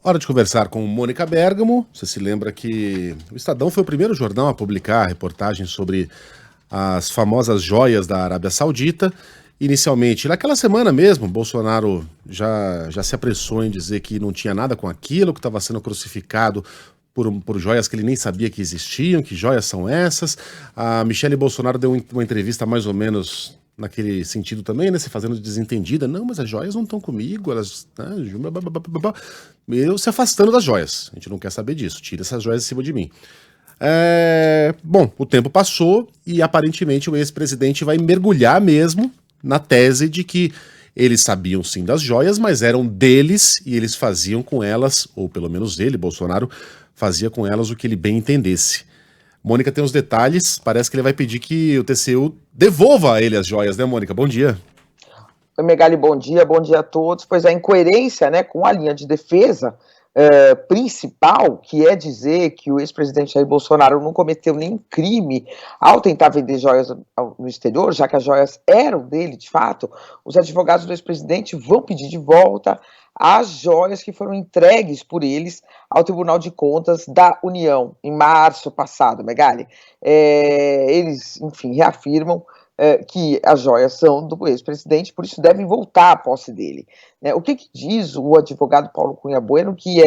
Hora de conversar com Mônica Bergamo. Você se lembra que o Estadão foi o primeiro jornal a publicar a reportagem sobre as famosas joias da Arábia Saudita. Inicialmente, naquela semana mesmo, Bolsonaro já se apressou em dizer que não tinha nada com aquilo, que estava sendo crucificado por joias que ele nem sabia que existiam. Que joias são essas? A Michele Bolsonaro deu uma entrevista mais ou menos naquele sentido também, né? Se fazendo desentendida. Não, mas as joias não estão comigo, elas... Eu se afastando das joias. A gente não quer saber disso. Tira essas joias de cima de mim. Bom, o tempo passou e aparentemente o ex-presidente vai mergulhar mesmo na tese de que eles sabiam sim das joias, mas eram deles e eles faziam com elas, ou pelo menos ele, Bolsonaro, fazia com elas o que ele bem entendesse. Mônica tem os detalhes, parece que ele vai pedir que o TCU devolva a ele as joias, né, Mônica? Bom dia. Oi, Megali, bom dia a todos. Pois a incoerência, né, com a linha de defesa principal, que é dizer que o ex-presidente Jair Bolsonaro não cometeu nenhum crime ao tentar vender joias no exterior, já que as joias eram dele, de fato, os advogados do ex-presidente vão pedir de volta as joias que foram entregues por eles ao Tribunal de Contas da União, em março passado, Megali. Eles, enfim, reafirmam que as joias são do ex-presidente, por isso devem voltar à posse dele. Né? O que diz o advogado Paulo Cunha Bueno, que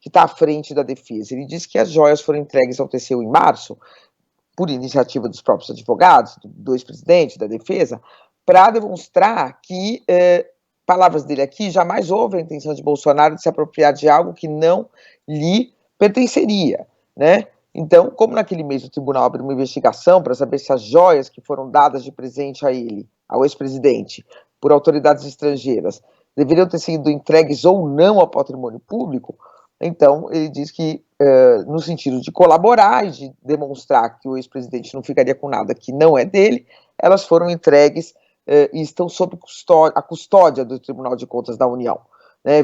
está à frente da defesa? Ele diz que as joias foram entregues ao TCU em março, por iniciativa dos próprios advogados, do ex-presidente, da defesa, para demonstrar que, palavras dele aqui, jamais houve a intenção de Bolsonaro de se apropriar de algo que não lhe pertenceria, né? Então, como naquele mês o tribunal abriu uma investigação para saber se as joias que foram dadas de presente a ele, ao ex-presidente, por autoridades estrangeiras, deveriam ter sido entregues ou não ao patrimônio público, então ele diz que, no sentido de colaborar e de demonstrar que o ex-presidente não ficaria com nada que não é dele, elas foram entregues e estão sob a custódia do Tribunal de Contas da União.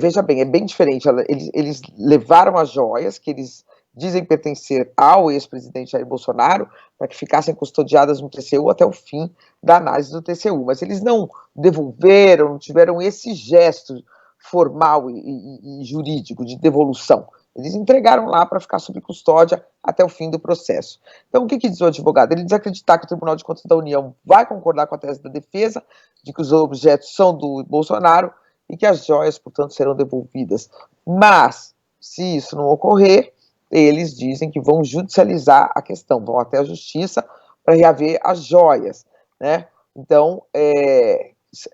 Veja bem, é bem diferente. Eles levaram as joias que eles dizem pertencer ao ex-presidente Jair Bolsonaro, para que ficassem custodiadas no TCU até o fim da análise do TCU. Mas eles não devolveram, não tiveram esse gesto formal e jurídico de devolução. Eles entregaram lá para ficar sob custódia até o fim do processo. Então, o que diz o advogado? Ele diz acreditar que o Tribunal de Contas da União vai concordar com a tese da defesa, de que os objetos são do Bolsonaro e que as joias, portanto, serão devolvidas. Mas, se isso não ocorrer, eles dizem que vão judicializar a questão, vão até a justiça para reaver as joias, né? Então,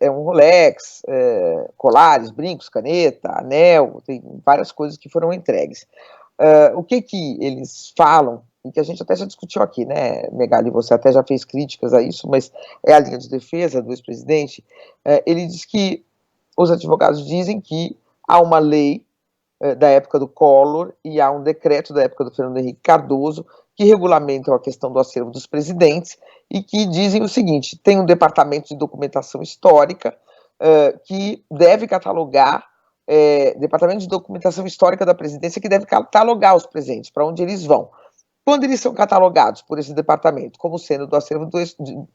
um Rolex, colares, brincos, caneta, anel, tem várias coisas que foram entregues. O que eles falam, e que a gente até já discutiu aqui, né, Megali, você até já fez críticas a isso, mas é a linha de defesa do ex-presidente, ele diz que os advogados dizem que há uma lei da época do Collor e há um decreto da época do Fernando Henrique Cardoso que regulamentam a questão do acervo dos presidentes e que dizem o seguinte: tem um departamento de documentação histórica que deve catalogar, departamento de documentação histórica da presidência que deve catalogar os presentes, para onde eles vão. Quando eles são catalogados por esse departamento como sendo do acervo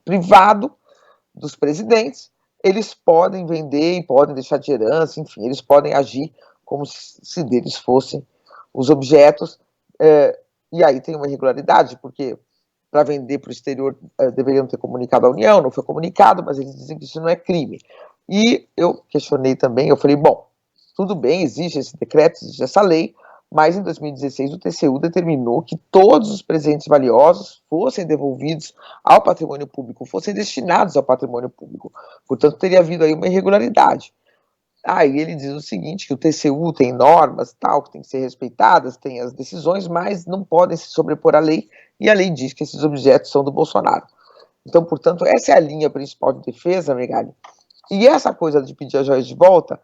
privado dos presidentes, eles podem vender e podem deixar de herança, enfim, eles podem agir como se deles fossem os objetos, e aí tem uma irregularidade, porque para vender para o exterior deveriam ter comunicado à União, não foi comunicado, mas eles dizem que isso não é crime. E eu questionei também, eu falei, bom, tudo bem, existe esse decreto, existe essa lei, mas em 2016 o TCU determinou que todos os presentes valiosos fossem devolvidos ao patrimônio público, fossem destinados ao patrimônio público. Portanto, teria havido aí uma irregularidade. Aí ele diz o seguinte, que o TCU tem normas, tal, que tem que ser respeitadas, tem as decisões, mas não podem se sobrepor à lei, e a lei diz que esses objetos são do Bolsonaro. Então, portanto, essa é a linha principal de defesa, Megali. E essa coisa de pedir as joias de volta,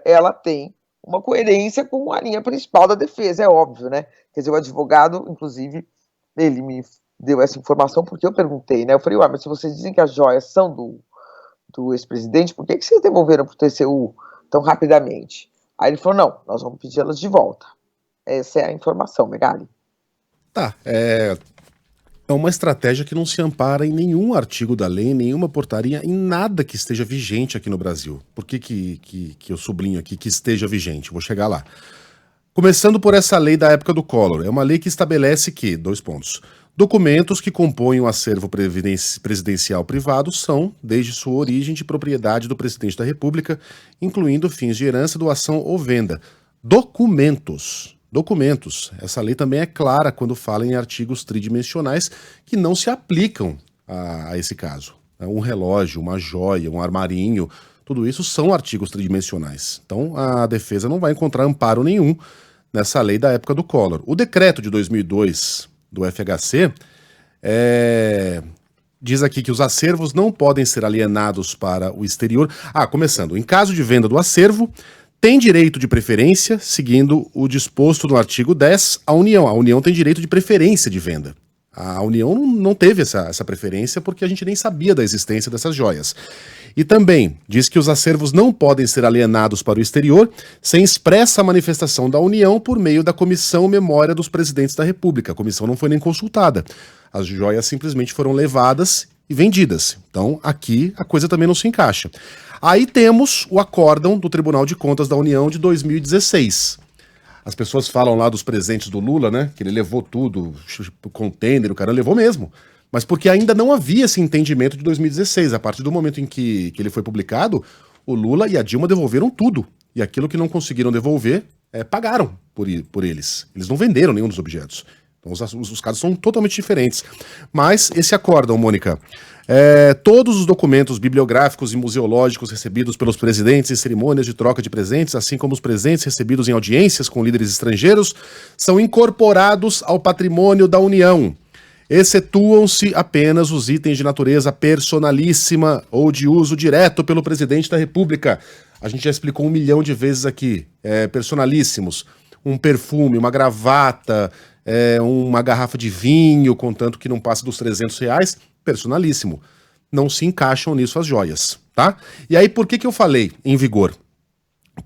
ela tem uma coerência com a linha principal da defesa, é óbvio, né? Quer dizer, o advogado, inclusive, ele me deu essa informação porque eu perguntei, né? Eu falei, mas se vocês dizem que as joias são do ex-presidente, por que vocês devolveram para o TCU tão rapidamente? Aí ele falou, não, nós vamos pedir elas de volta. Essa é a informação, Megali. Tá, é uma estratégia que não se ampara em nenhum artigo da lei, nenhuma portaria, em nada que esteja vigente aqui no Brasil. Por que eu sublinho aqui que esteja vigente? Vou chegar lá. Começando por essa lei da época do Collor. É uma lei que estabelece que, dois pontos, documentos que compõem o acervo presidencial privado são, desde sua origem, de propriedade do presidente da República, incluindo fins de herança, doação ou venda. Documentos. Essa lei também é clara quando fala em artigos tridimensionais que não se aplicam a esse caso. Um relógio, uma joia, um armarinho, tudo isso são artigos tridimensionais. Então a defesa não vai encontrar amparo nenhum nessa lei da época do Collor. O decreto de 2002 do FHC diz aqui que os acervos não podem ser alienados para o exterior. Começando, em caso de venda do acervo, tem direito de preferência, seguindo o disposto no artigo 10, a União. A União tem direito de preferência de venda. A União não teve essa preferência porque a gente nem sabia da existência dessas joias. E também diz que os acervos não podem ser alienados para o exterior sem expressa manifestação da União por meio da Comissão Memória dos Presidentes da República. A comissão não foi nem consultada. As joias simplesmente foram levadas e vendidas. Então aqui a coisa também não se encaixa. Aí temos o acórdão do Tribunal de Contas da União de 2016. As pessoas falam lá dos presentes do Lula, né? Que ele levou tudo, o container, o cara levou mesmo. Mas porque ainda não havia esse entendimento de 2016. A partir do momento em que ele foi publicado, o Lula e a Dilma devolveram tudo. E aquilo que não conseguiram devolver, pagaram por eles. Eles não venderam nenhum dos objetos. Então os casos são totalmente diferentes. Mas esse acórdão, Mônica, todos os documentos bibliográficos e museológicos recebidos pelos presidentes em cerimônias de troca de presentes, assim como os presentes recebidos em audiências com líderes estrangeiros, são incorporados ao patrimônio da União. Excetuam-se apenas os itens de natureza personalíssima ou de uso direto pelo presidente da República. A gente já explicou 1 milhão de vezes aqui. Personalíssimos. Um perfume, uma gravata, uma garrafa de vinho, contanto que não passa dos R$300, personalíssimo. Não se encaixam nisso as joias, tá? E aí, por que eu falei em vigor?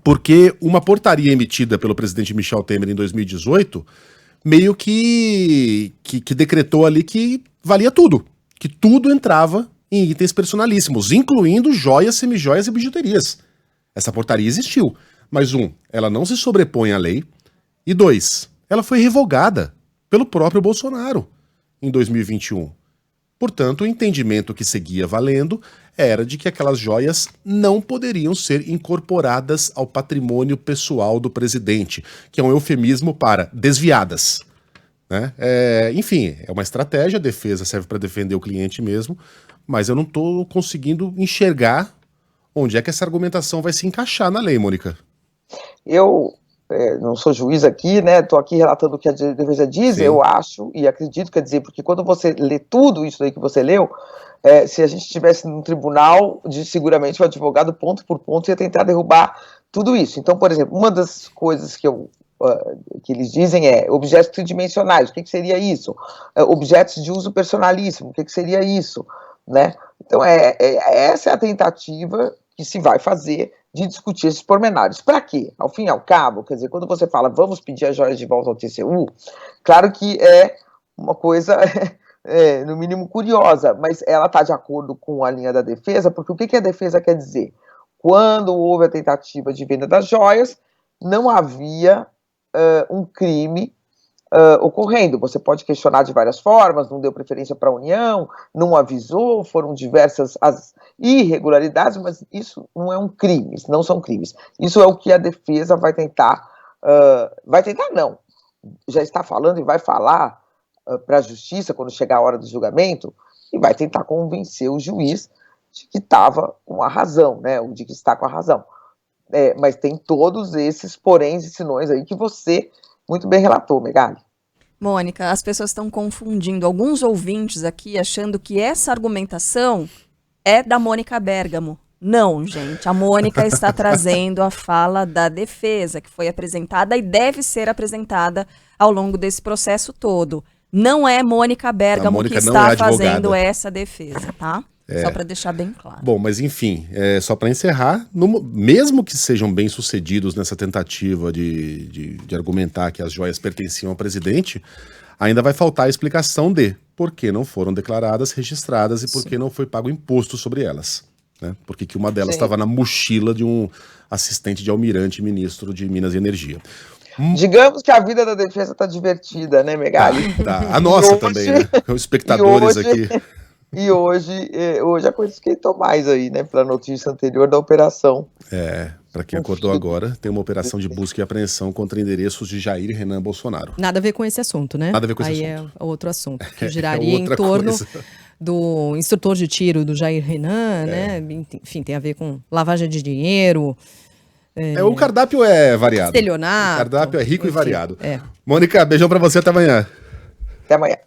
Porque uma portaria emitida pelo presidente Michel Temer em 2018 meio que decretou ali que valia tudo, que tudo entrava em itens personalíssimos, incluindo joias, semijoias e bijuterias. Essa portaria existiu, mas ela não se sobrepõe à lei, e 2, ela foi revogada pelo próprio Bolsonaro em 2021. Portanto, o entendimento que seguia valendo era de que aquelas joias não poderiam ser incorporadas ao patrimônio pessoal do presidente, que é um eufemismo para desviadas. Né? Enfim, é uma estratégia, a defesa serve para defender o cliente mesmo, mas eu não estou conseguindo enxergar onde é que essa argumentação vai se encaixar na lei, Mônica. Eu não sou juiz aqui, né? Estou aqui relatando o que a defesa diz. Sim. Eu acho e acredito, quer dizer, porque quando você lê tudo isso aí que você leu, se a gente estivesse num tribunal, seguramente o advogado, ponto por ponto, ia tentar derrubar tudo isso. Então, por exemplo, uma das coisas que eles dizem objetos tridimensionais. O que seria isso? Objetos de uso personalíssimo. O que seria isso? Né? Então, essa é a tentativa que se vai fazer de discutir esses pormenores. Para quê? Ao fim e ao cabo, quer dizer, quando você fala vamos pedir as joias de volta ao TCU, claro que é uma coisa, no mínimo, curiosa, mas ela está de acordo com a linha da defesa, porque o que a defesa quer dizer? Quando houve a tentativa de venda das joias, não havia um crime ocorrendo. Você pode questionar de várias formas, não deu preferência para a União, não avisou, foram diversas as irregularidades, mas isso não é um crime, não são crimes. Isso é o que a defesa vai tentar não, já está falando e vai falar para a justiça quando chegar a hora do julgamento, e vai tentar convencer o juiz de que estava com a razão, né, ou de que está com a razão. Mas tem todos esses poréns e sinões aí que você muito bem relatou, Megali. Mônica, as pessoas estão confundindo, alguns ouvintes aqui achando que essa argumentação é da Mônica Bergamo. Não, gente, a Mônica está trazendo a fala da defesa, que foi apresentada e deve ser apresentada ao longo desse processo todo. Não é Mônica Bergamo que está fazendo essa defesa, tá? Só para deixar bem claro. Bom, mas enfim, só para encerrar, mesmo que sejam bem-sucedidos nessa tentativa de argumentar que as joias pertenciam ao presidente, ainda vai faltar a explicação de por que não foram declaradas, registradas e por que não foi pago imposto sobre elas. Né? Porque que uma delas estava na mochila de um assistente de almirante ministro de Minas e Energia. Digamos que a vida da defesa tá divertida, né, Megali? Tá. A nossa hoje, também, né? Os espectadores aqui. E hoje a coisa esquentou mais aí, né, para a notícia anterior da operação. Para quem acordou agora, tem uma operação de busca e apreensão contra endereços de Jair e Renan Bolsonaro. Nada a ver com esse assunto, né? Nada a ver com esse aí assunto. É outro assunto, que giraria em outra torno coisa. do instrutor de tiro do Jair Renan, né? Enfim, tem a ver com lavagem de dinheiro. O cardápio é variado. Estelionato. O cardápio é rico e enfim, variado. Mônica, beijão para você, até amanhã. Até amanhã.